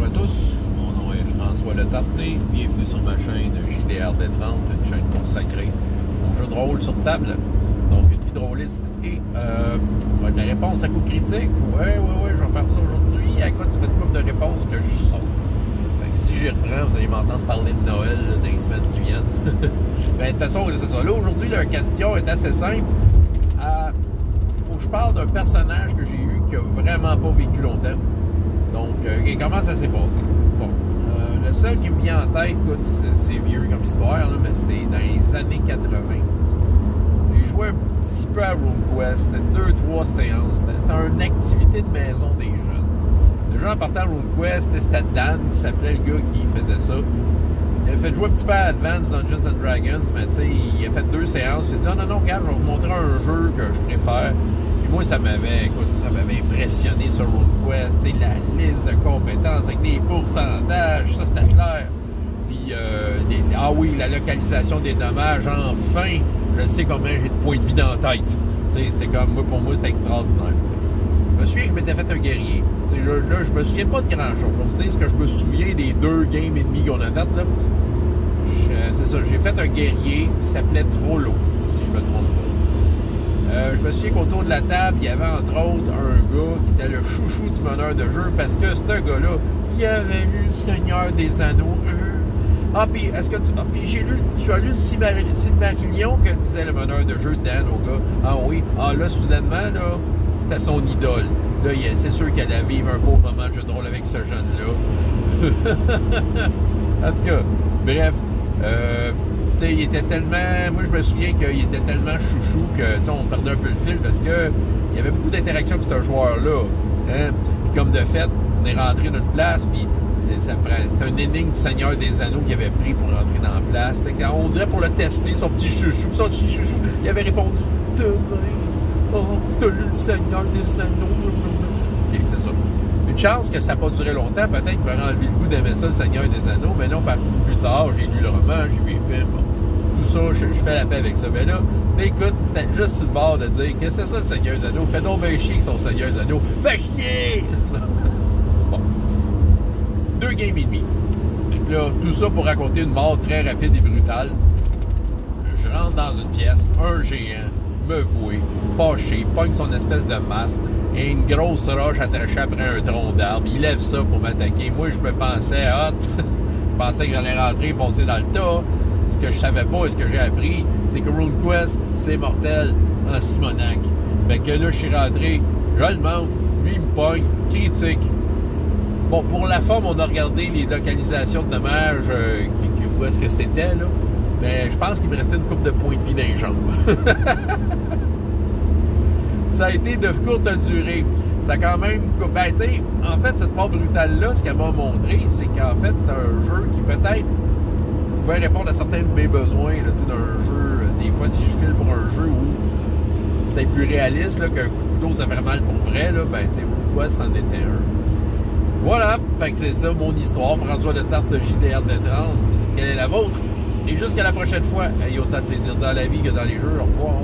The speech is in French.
Bonjour à tous, mon nom est François Letarté, bienvenue sur ma chaîne JDR-D30, une chaîne consacrée aux jeux de rôle sur table, donc une vie de rôliste et ça va être la réponse à coup critique. Ouais, je vais faire ça aujourd'hui. Écoute, ça fait une couple de réponses que je saute. Fait que si j'y reprends, vous allez m'entendre parler de Noël là, dans les semaines qui viennent. Ben, de toute façon, c'est ça. Là, aujourd'hui, la question est assez simple. Faut que je parle d'un personnage que j'ai eu qui a vraiment pas vécu longtemps. Donc, comment ça s'est passé? Bon, le seul qui me vient en tête, écoute, c'est vieux comme histoire, là, mais c'est dans les années 80. J'ai joué un petit peu à RuneQuest, c'était 2-3 séances, c'était une activité de maison des jeunes. Déjà, en partant à RuneQuest, c'était Dan qui s'appelait le gars qui faisait ça. Il a fait jouer un petit peu à Advanced Dungeons and Dragons, mais tu sais, il a fait 2 séances, il a dit « non, regarde, je vais vous montrer un jeu que je préfère. » Et moi, ça m'avait impressionné sur RuneQuest, la liste de compétences avec des pourcentages, ça c'était clair. Puis, la localisation des dommages, enfin, je sais combien j'ai de points de vie dans la tête. C'était comme, pour moi, c'était extraordinaire. Je me souviens que je m'étais fait un guerrier. Là, je me souviens pas de grand-chose. Pour vous dire ce que je me souviens des 2 games et demi qu'on a fait, là. C'est ça, j'ai fait un guerrier qui s'appelait Trollo, si je me trompe pas. Je me souviens qu'autour de la table, il y avait entre autres un gars qui était le chouchou du meneur de jeu parce que ce gars-là, il avait lu le Seigneur des Anneaux. Puis tu as lu le Silmarillion que disait le meneur de jeu Dan au gars. Ah oui, là, soudainement, là, c'était son idole. Là, c'est sûr qu'elle allait vivre un beau moment de jeu de rôle avec ce jeune-là. En tout cas, bref, il était tellement... Moi, je me souviens qu'il était tellement chouchou que, on perdait un peu le fil parce que il y avait beaucoup d'interactions avec ce joueur-là. Hein? Puis comme de fait, on est rentré dans une place, puis c'est un énigme du Seigneur des Anneaux qu'il avait pris pour rentrer dans la place. On dirait pour le tester, son petit chouchou. Il avait répondu « Demain, t'as lu le Seigneur des Anneaux. » OK, c'est ça. Une chance que ça n'a pas duré longtemps. Peut-être qu'il m'aurait enlevé le goût d'aimer ça, le Seigneur des Anneaux. Mais non, plus tard, j'ai lu le roman, j'ai vu les films. Bon, tout ça, je fais la paix avec ça. Mais là, écoute, c'était juste sur le bord de dire que c'est ça, le Seigneur des Anneaux. Fais donc bien chier que son Seigneur des Anneaux. Fais chier! Bon. 2 games et demi. Donc là, tout ça pour raconter une mort très rapide et brutale. Je rentre dans une pièce, un géant, me vouer, fâché, pogne son espèce de masque, et une grosse roche attachée après un tronc d'arbre. Il lève ça pour m'attaquer. Moi, je me pensais je pensais que j'allais rentrer et foncer dans le tas. Ce que je savais pas et ce que j'ai appris, c'est que RuneQuest, c'est mortel en Simonac. Fait que là, je suis rentré, je le manque, lui, il me pogne, critique. Bon, pour la forme, on a regardé les localisations de dommages, où est-ce que c'était, là. Mais je pense qu'il me restait une couple de points de vie dans les jambes. Ça a été de courte durée. Ça a quand même... Ben, tu sais, en fait, cette mort brutale-là, ce qu'elle m'a montré, c'est qu'en fait, c'est un jeu qui peut-être pouvait répondre à certains de mes besoins, là, tu sais, d'un jeu. Des fois, si je file pour un jeu où peut-être plus réaliste, là, qu'un coup de couteau, ça fait mal pour vrai, là, ben, tu sais, pourquoi c'en était un. Voilà, fait que c'est ça, mon histoire. François Letarté de JDR-D30. Quelle est la vôtre? Et jusqu'à la prochaine fois, ayez autant de plaisir dans la vie que dans les jeux. Au revoir.